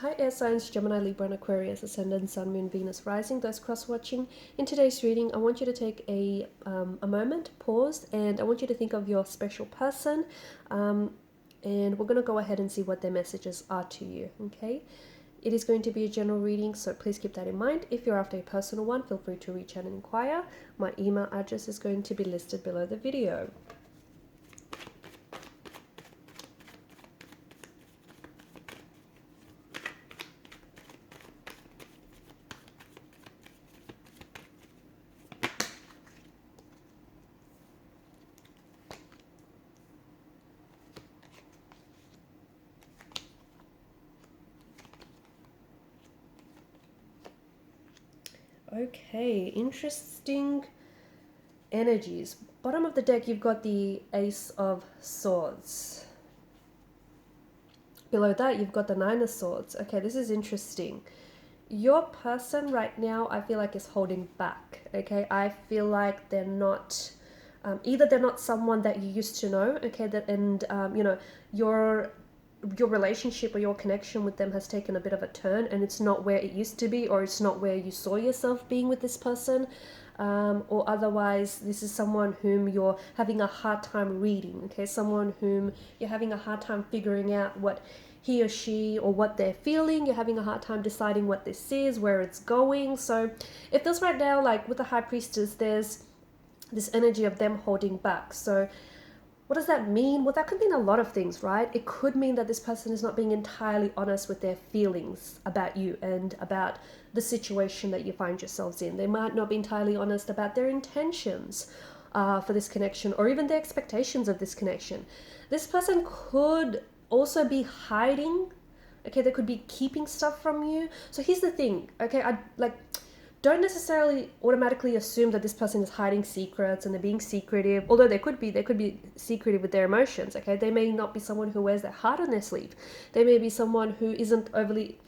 Hi air signs, Gemini, Libra and Aquarius, Ascendant, Sun, Moon, Venus, Rising, those cross-watching. In today's reading, I want you to take a moment, pause, and I want you to think of your special person. And we're going to go ahead and see what their messages are to you, okay? It is going to be a general reading, so please keep that in mind. If you're after a personal one, feel free to reach out and inquire. My email address is going to be listed below the video. Okay, interesting energies. Bottom of the deck, you've got the Ace of Swords. Below that, you've got the Nine of Swords. Okay, this is interesting. Your person right now, I feel like, is holding back. Okay, I feel like they're not, either they're not someone that you used to know. Okay, you know, your relationship or your connection with them has taken a bit of a turn, and it's not where it used to be, or it's not where you saw yourself being with this person. Or otherwise, this is someone whom you're having a hard time reading, okay? Someone whom you're having a hard time figuring out what he or she or what they're feeling. You're having a hard time deciding what this is, where it's going. So it feels right now like with the High Priestess, there's this energy of them holding back. So what does that mean? Well, that could mean a lot of things, right? It could mean that this person is not being entirely honest with their feelings about you and about the situation that you find yourselves in. They might not be entirely honest about their intentions for this connection, or even their expectations of this connection. This person could also be hiding. Okay, they could be keeping stuff from you. So here's the thing, okay? Don't necessarily automatically assume that this person is hiding secrets and they're being secretive, although they could be secretive with their emotions. Okay, they may not be someone who wears their heart on their sleeve. They may be someone who isn't overly,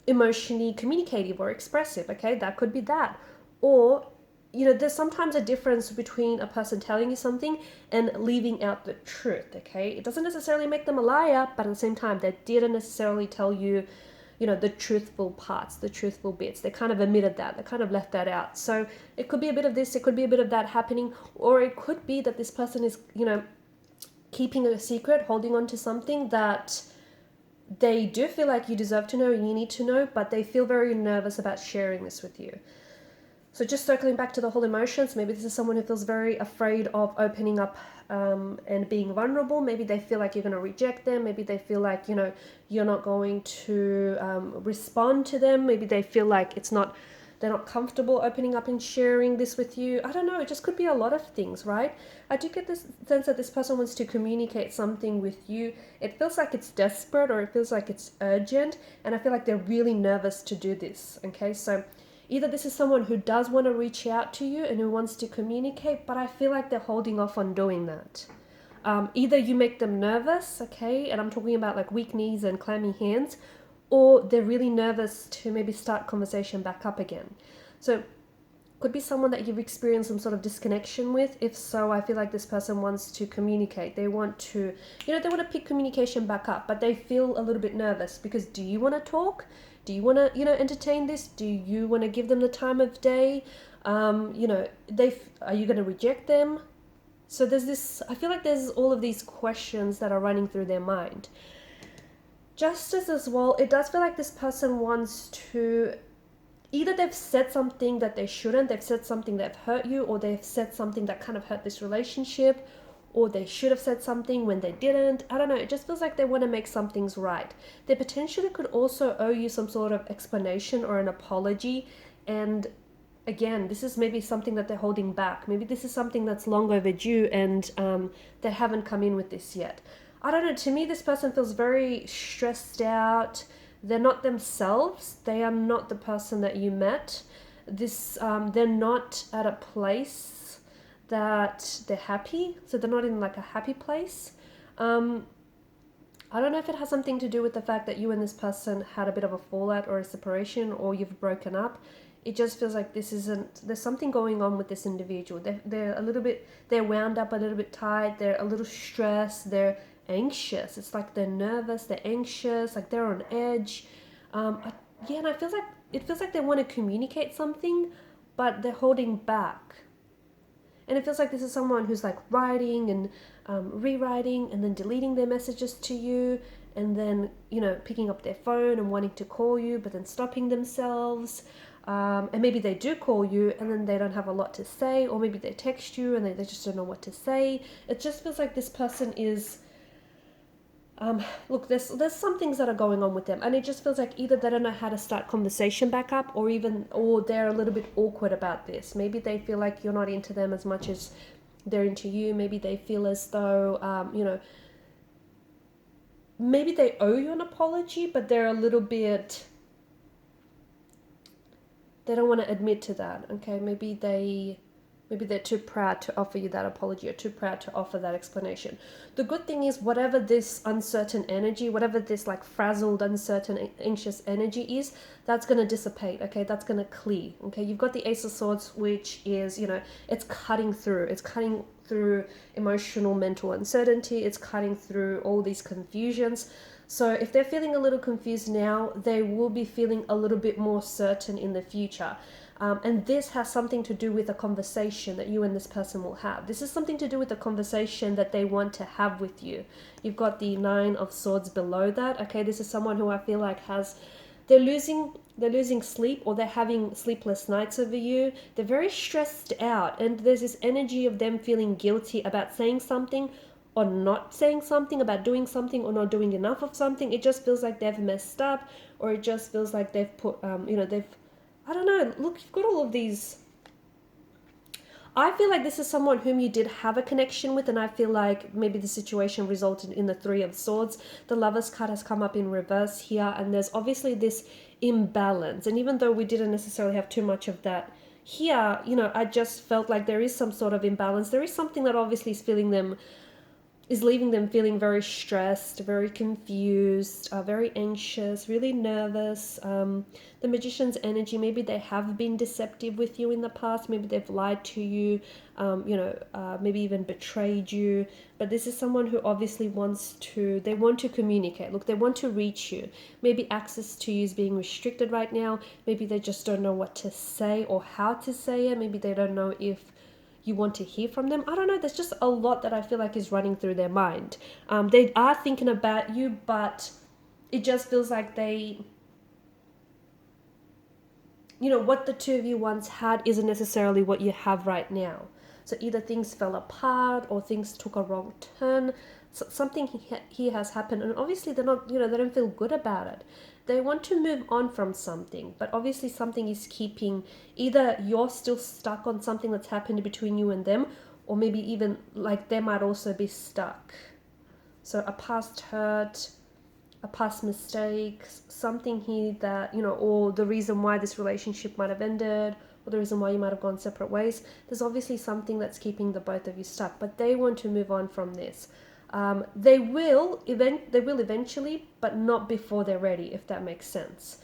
emotionally communicative or expressive. Okay, that could be that. Or, there's sometimes a difference between a person telling you something and leaving out the truth. Okay, it doesn't necessarily make them a liar, but at the same time, they didn't necessarily tell you the truthful parts, the truthful bits. They kind of omitted that. They kind of left that out. So it could be a bit of this, it could be a bit of that happening, or it could be that this person is, keeping a secret, holding on to something that they do feel like you deserve to know and you need to know, but they feel very nervous about sharing this with you. So just circling back to the whole emotions, maybe this is someone who feels very afraid of opening up and being vulnerable. Maybe they feel like you're going to reject them. Maybe they feel like, you're not going to respond to them. Maybe they feel like they're not comfortable opening up and sharing this with you. I don't know. It just could be a lot of things, right? I do get this sense that this person wants to communicate something with you. It feels like it's desperate, or it feels like it's urgent. And I feel like they're really nervous to do this. Okay, so either this is someone who does want to reach out to you and who wants to communicate, but I feel like they're holding off on doing that. Either you make them nervous, okay, and I'm talking about like weak knees and clammy hands, or they're really nervous to maybe start conversation back up again. So could be someone that you've experienced some sort of disconnection with. If so, I feel like this person wants to communicate. They want to, they want to pick communication back up, but they feel a little bit nervous because do you want to talk? Do you want to, entertain this? Do you want to give them the time of day? Are you going to reject them? So there's this, I feel like there's all of these questions that are running through their mind. Justice as well, it does feel like this person wants to, either they've said something that they shouldn't, they've said something that hurt you, or they've said something that kind of hurt this relationship, or they should have said something when they didn't. I don't know, it just feels like they want to make some things right. They potentially could also owe you some sort of explanation or an apology, and again, this is maybe something that they're holding back. Maybe this is something that's long overdue and they haven't come in with this yet. I don't know, to me this person feels very stressed out. They're not themselves. They are not the person that you met. They're not at a place that they're happy. So they're not in like a happy place. I don't know if it has something to do with the fact that you and this person had a bit of a fallout or a separation, or you've broken up. It just feels like there's something going on with this individual. They're wound up a little bit tight. They're a little stressed. They're anxious. It's like they're nervous, they're anxious, like they're on edge. Yeah, and it feels like they want to communicate something, but they're holding back. And it feels like this is someone who's like writing and rewriting and then deleting their messages to you, and then, you know, picking up their phone and wanting to call you, but then stopping themselves. And maybe they do call you and then they don't have a lot to say, or maybe they text you and they just don't know what to say. It just feels like this person is look, there's some things that are going on with them, and it just feels like either they don't know how to start conversation back up, or they're a little bit awkward about this. Maybe they feel like you're not into them as much as they're into you. Maybe they feel as though you know, maybe they owe you an apology, but they're a little bit, they don't want to admit to that. Okay, maybe they're too proud to offer you that apology, or too proud to offer that explanation. The good thing is, whatever this uncertain energy, whatever this like frazzled, uncertain, anxious energy is, that's going to dissipate, okay? That's going to clear, okay? You've got the Ace of Swords, which is, you know, it's cutting through. It's cutting through emotional, mental uncertainty. It's cutting through all these confusions. So if they're feeling a little confused now, they will be feeling a little bit more certain in the future. And this has something to do with a conversation that you and this person will have. This is something to do with a conversation that they want to have with you. You've got the Nine of Swords below that. Okay, this is someone who I feel like they're losing sleep, or they're having sleepless nights over you. They're very stressed out, and there's this energy of them feeling guilty about saying something or not saying something, about doing something or not doing enough of something. It just feels like they've messed up, or it just feels like they've put I don't know. Look, you've got all of these. I feel like this is someone whom you did have a connection with, and I feel like maybe the situation resulted in the Three of Swords. The Lover's card has come up in reverse here, and there's obviously this imbalance. And even though we didn't necessarily have too much of that here, you know, I just felt like there is some sort of imbalance. There is something that obviously is leaving them feeling very stressed, very confused, very anxious, really nervous. The Magician's energy, maybe they have been deceptive with you in the past. Maybe they've lied to you, maybe even betrayed you. But this is someone who obviously they want to communicate. Look, they want to reach you. Maybe access to you is being restricted right now. Maybe they just don't know what to say or how to say it. Maybe they don't know if you want to hear from them. I don't know. There's just a lot that I feel like is running through their mind. They are thinking about you, but it just feels like what the two of you once had isn't necessarily what you have right now. So either things fell apart or things took a wrong turn. So something here has happened, and obviously they don't feel good about it. They want to move on from something, but obviously something is keeping, either you're still stuck on something that's happened between you and them, or maybe even like they might also be stuck. So a past hurt, a past mistake, something here that, or the reason why this relationship might have ended, or the reason why you might have gone separate ways. There's obviously something that's keeping the both of you stuck, but they want to move on from this. They will eventually, but not before they're ready, if that makes sense.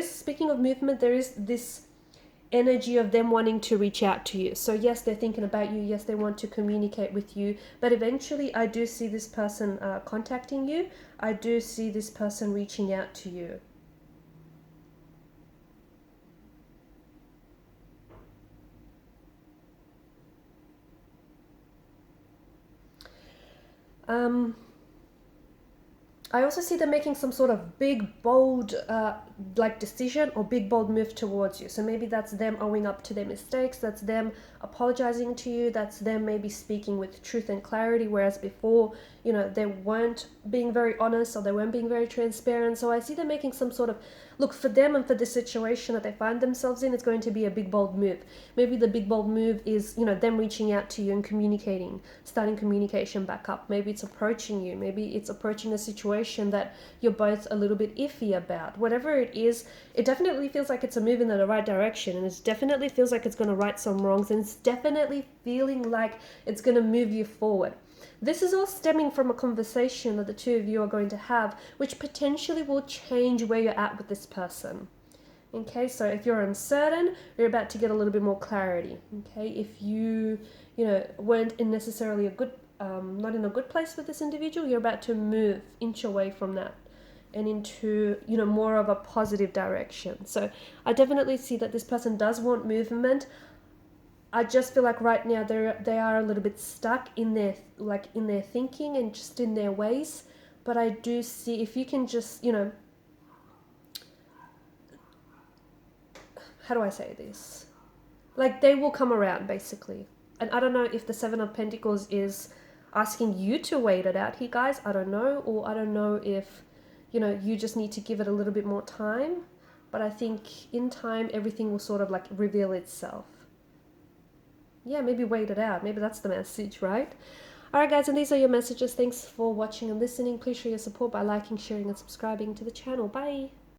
Speaking of movement, there is this energy of them wanting to reach out to you. So yes, they're thinking about you. Yes, they want to communicate with you. But eventually, I do see this person contacting you. I do see this person reaching out to you. I also see them making some sort of big, bold, decision or big, bold move towards you. So maybe that's them owing up to their mistakes. That's them apologizing to you. That's them maybe speaking with truth and clarity, whereas before, they weren't being very honest, or they weren't being very transparent. So I see them making some sort of, look, for them and for the situation that they find themselves in, it's going to be a big, bold move. Maybe the big, bold move is, them reaching out to you and communicating, starting communication back up. Maybe it's approaching you. Maybe it's approaching a situation that you're both a little bit iffy about. Whatever it is, it definitely feels like it's a move in the right direction, and it definitely feels like it's going to right some wrongs, and it's definitely feeling like it's going to move you forward. This is all stemming from a conversation that the two of you are going to have, which potentially will change where you're at with this person. Okay, so if you're uncertain, you're about to get a little bit more clarity. Okay, if you weren't in necessarily not in a good place with this individual, you're about to inch away from that. and into, you know, more of a positive direction. So I definitely see that this person does want movement. I just feel like right now they are a little bit stuck in their thinking and just in their ways. But I do see, if you can just, you know, how do I say this? Like, they will come around, basically. And I don't know if the Seven of Pentacles is asking you to wait it out here, guys. I don't know. Or I don't know if, you know, you just need to give it a little bit more time. But I think in time, everything will sort of like reveal itself. Yeah, maybe wait it out. Maybe that's the message, right? Alright guys, and these are your messages. Thanks for watching and listening. Please show your support by liking, sharing and subscribing to the channel. Bye!